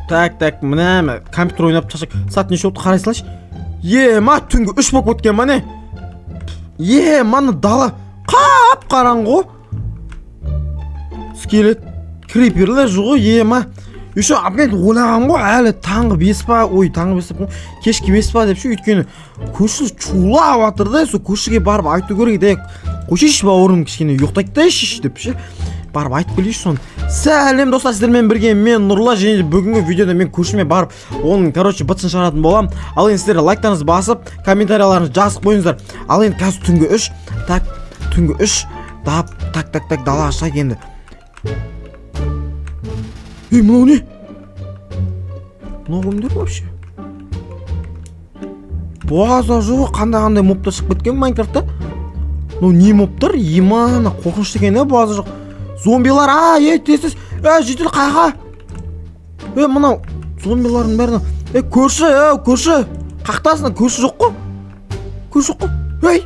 Так, мына компьютер ойнап шаршап. Саат неше болды қарайсыңдаршы? Ма түнгі 3 болып кеткен мане. Мана дала қап-қараңғы. Скелет криперлер жоқ ма. Еще мен ойлағам ғой әлі таңғы 5 па, таңғы 5 па, кешкі 5 па деп ше, өйткені көші шулап жатыр да, сол көшіге барып айту керек де, қойшиш бауырым кішкене ұйықтайды да шеш деп ше, барып айтып келейінші соны. Сәлем достар, сіздермен бірге мен Нұрла, және бүгінгі видеода мен көшіме барып, оның бытсын шығаратын болам. Ал енді сіздер лайктарыңызды басып, комментарияларыңызды жазып қойыңыздар. Ал енді қазір түнгі 3, түнгі 3, так, далаға шығайық енді. Мынау не? Мынау кімдер вообще? База жоқ, қандай мобтар шығып кеткен Майнкрафтта? Мынау не мобтар? Емана қорқынышты екен, база жоқ. Зомбилар, тез, жетел қайға? Мынау зомбилардың бәрін. Көрші, қақтасына көрші жоқ қой? Көрші жоқ қой?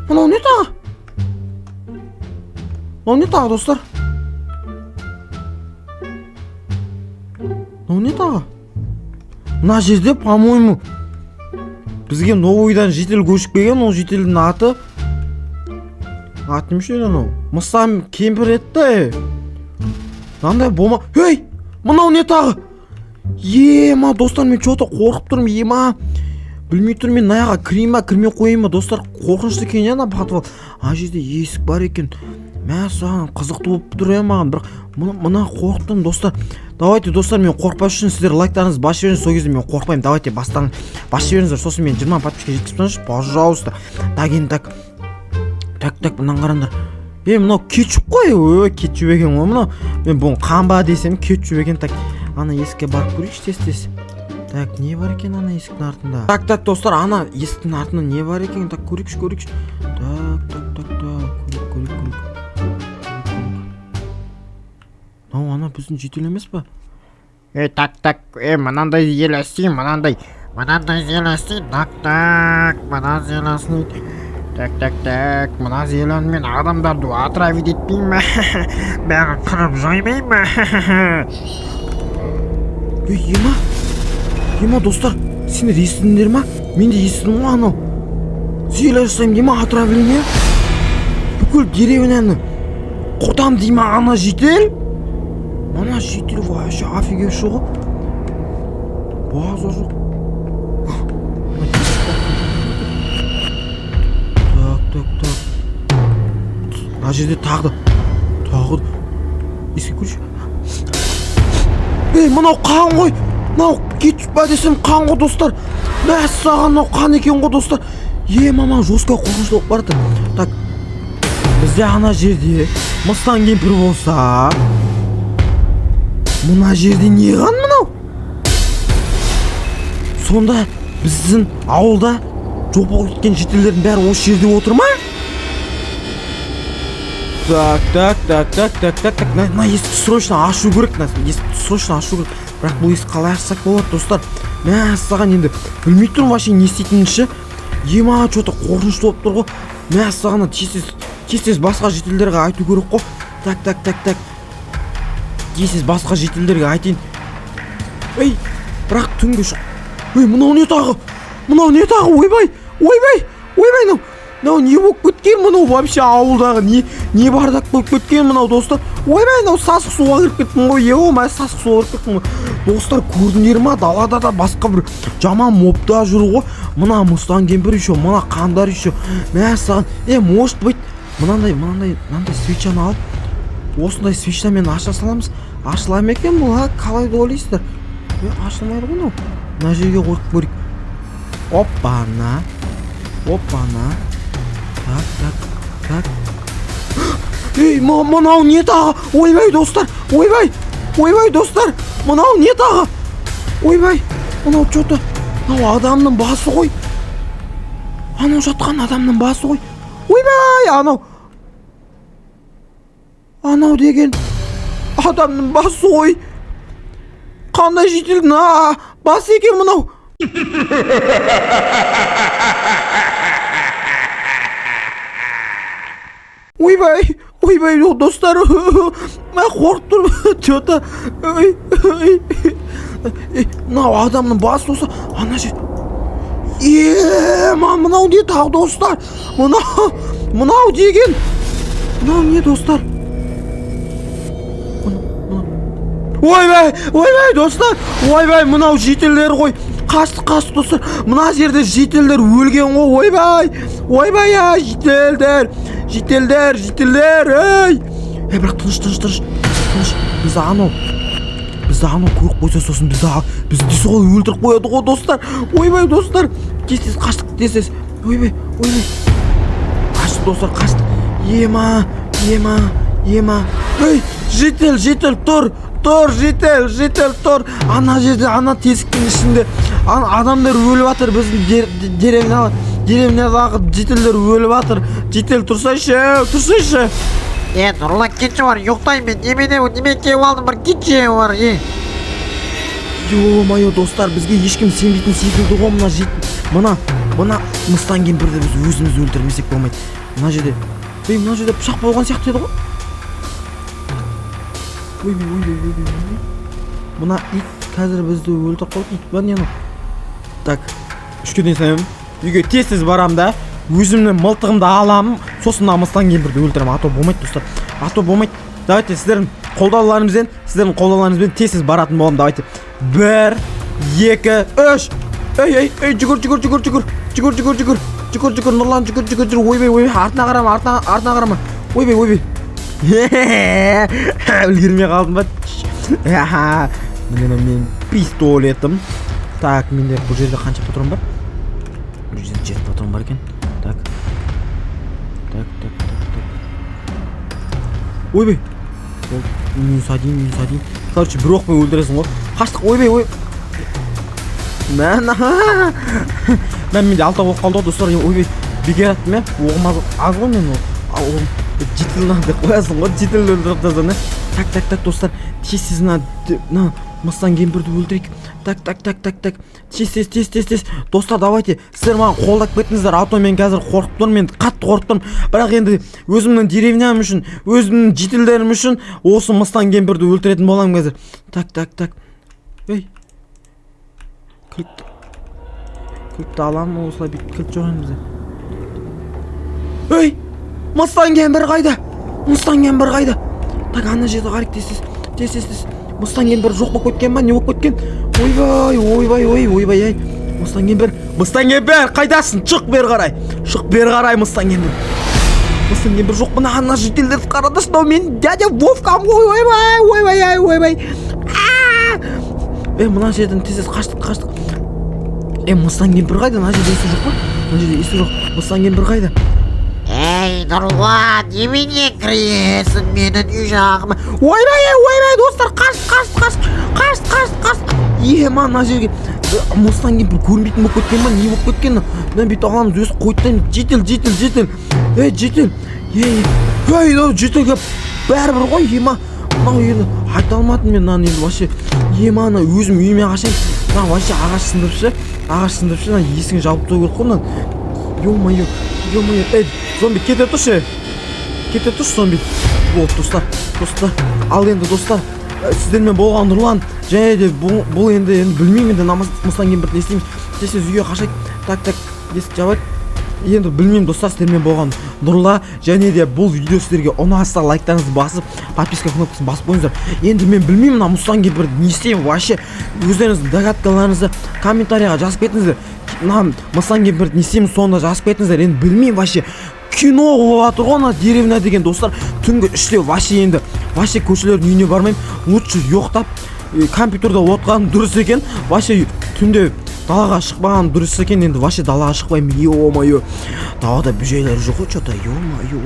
Мынау не тағы? Мынау не тағы, достар? Мынау не тағы? Мына жерде, по-моему, бізге новойдан жетел көшіп келген, ол жетелдің аты. Аты немше анау? Мысам кемпір етті. Мынандай болма. Мынау не тағы? Ма, достар, мен что-то қорқып тұрмын, ма. Білмей тұрмын, мен наяға кірмей қойын ма, достар, қорқынышты екен ана батып ал. Жерде есік бар екен. Саған қызықты болып тұр маған, бірақ мына қорықтым, достар. Давайте, достар, мен қорқпас үшін сіздер лайктарыңызды басып жіберіңіз, сол кезде мен қорқпаймын. Давайте басып жіберіңіздер, сосын мен 20 подписчикке жеткізіп, пожалуйста. Так, мынаны қараңдар. Мынау кетчуп қой, кетчуп екен ғой мынау. Мен бұны қанба десем кетчуп екен. Так, ана есікке барып көрейікші тез. Так, не бар екен ана есіктің артында? Так, достар, ана есіктің артында не бар екен? Так, көрейікші. Так, көрейік. Ана біздің жетел емес па? Так, мынандай елесті, мынандай елесті. Так, мына елесін. Так, мына зеленмен адамдарды отравить етпей ма? Бәрін қырып жоймай ма? Ема, достар, сендер естідіңдер ма? Мен де естідім ғой анау. Зеле жасаймын дей ма, отравление? Бүкіл деревняны қотам дей ма ана жетел? Ана жетел вообще офигевші ғой. База жоқ. Так. Мына жерде тағы еске көрші. Мынау қан ғой. Мынау кетіп па десем қан ғой, достар. Саған мынау қан екен ғой, достар. Мама жостқа қорқынышты болып барды. Так, бізде ана жерде мыстан кемпір болса, мына жерде не қан мынау? Сонда біздің ауылда жоқ болып кеткен жетелердің бәрі осы жерде отыр ма? Так. На есікті срочно ашу керек. Бірақ бұл есік қалай ашсақ болады, достар? Саған енді білмей тұрмын вообще не істейтінінші. Ема, что-то қорқынышты болып тұр ғой. Саған тез басқа жетелдерге айту керек қой. Так. Тез басқа жетелдерге айтайын. Бірақ түнгі шық. Мынау не тағы? Ойбай, мынау не болып кеткен мынау вообще ауылдағы не бардақ болып кеткен мынау, достар. Ойбай, мынау сасық суға кіріп кеттім ғой. Сасық суға кіріп кеттім ғой. Достар, көрдіңдер ма? Далада да басқа бір жаман мобта жүр ғой. Мына мұстан кемпір еще, мына қандар еще. Саған, может быть, мынандай свечаны алып, осындай свечамен аша саламыз. Ашыла ма екен бұл, қалай да ойлайсыздар? Ашылмайды ғой мынау. Мына жерге қойып көрейік. Оппана. Так. Мынау не тағы? Ойбай, достар. Мынау не тағы? Ойбай, мынау что-то. Мынау адамның басы ғой. Анау жатқан адамның басы ғой. Ойбай, анау деген адамның басы ғой. Қандай жетелдің басы екен мынау? Ойбай, достар, мен қорқып тұрмын, что-то. мынау адамның басы болса ана жер мынау не тағы достар мынау деген мынау не достар ойбай достар ойбай мынау жетелдер ғой қашты достар мына жерде жетелдер өлген ғой ойбай жетелдер ей бірақ тыныш бізді анау көріп қойса сосын бізді сол өлтіріп қояды ғой достар ойбай достар тез қаштық тез ойбай қаштық достар қаштық ема ей жетел тұр жетел тұр ана жерде ана тесіктің ішінде адамдар өліп жатыр біздің деревнядағы жетелдер өліп жатыр жетел тұрсайшы Нұрлан кетші бар ұйықтаймын неме келіп алдым бір кетші бар Ё-моё достар бізге ешкім сенбейтін секілді ғой мына мыстан кемпірді біз өзіміз өлтірмесек болмайды мына жерде пышақ болған сияқты еді ғой ойбай мына ит қазір бізді өлтіріп қойды ит ба не анау так үшке дейін sayамын үйге тез барам да өзімнің мылтығымды аламын сосын мына мыстан кемпірді өлтіремін а то болмайды достар давайте сіздердің қолдауларыңызбен тез баратын боламын давайте 1 2 3 ей жүгір Нұрлан жүгір ойбай артына қарама ойбай үлгермей қалдым ба мен пистолетім так менде бұл жерде қанша патрон бар бұл жерде 7 патрон бар екен так ойбай минус один короче бір оқпай өлтіресің ғой қаштық ойбай менде 6 оқ қалды ғой достар ойбай бекер аттым оғым аз ғой мен оғым жетілді деп қоясың ғой жетілді өлтіріп тастан так достар тез мыстан кемпірді өлтірейік так тез достар давайте сіздер маған қолдап кеттіңіздер а то мен қазір қорқып тұрмын мен қатты қорқып тұрмын бірақ енді өзімнің деревням үшін өзімнің жетілдерім үшін осы мыстан кемпірді өлтіретін боламын қазір так ей кілтті аламын осылай бүйтіп кілт жоқ енді бізде ей мыстан кемпір қайда так ана жерде қарайық тез мыстан кемпір жоқ болып кеткен ба не болып кеткен ойбай мыстан кемпір қайдасың шық бері қарай мыстан кемпір жоқ ана жетелдерді қарадыршы мынау мен дядя Вовкам ғой ойбай мына жерден тез қаштық мыстан кемпір қайда мына жерде есі жоқ па мына жерде есі жоқ мыстан кемпір қайда Ей Нұрлан немене кіресің менің үй жағыма ойбай достар қаш мына жерге мыстан кемпір көрінбейтін болып кеткен ба не болып кеткен мына бүйтіп аламыз өзі қойдайын жетел жетелге бәрібір ғой мынау енді айта алмадым мен мынаны енді вообще ана өзім үйіме қашайын мына вообще ағаш сындырыпшы есігін жауып тұру керек қой мынаны ё-моё ей зомби кете тұршы зомби болды достар ал енді достар сіздермен болған Нұрлан және де бұл енді білмеймін енді мыстан кемпірді не істейміз тез үйге қашайық так есік жабайық енді білмеймін достар сіздермен болған Нұрлан және де бұл видео сіздерге ұнаса лайктарыңызды басып подписка кнопкасын басып қойыңыздар енді мен білмеймін мына мыстан кемпірді не істеймін вообще өздеріңіздің догадкаларыңызды комментарийға жазып кетіңіздер мына мыстан кемпірді не істеймін соны жазып кетіңіздер енді білмеймін вообще кино болып жатыр ғой ана деревня деген достар түнгі 3-те вообще көршілердің үйіне бармаймын лучше ұйықтап компьютерде отқаным дұрыс екен вообще түнде далаға шықпаған дұрыс екен енді вообще далаға шықпаймын ё-моё далада бөжейлер жоқ қой че-то ё-моё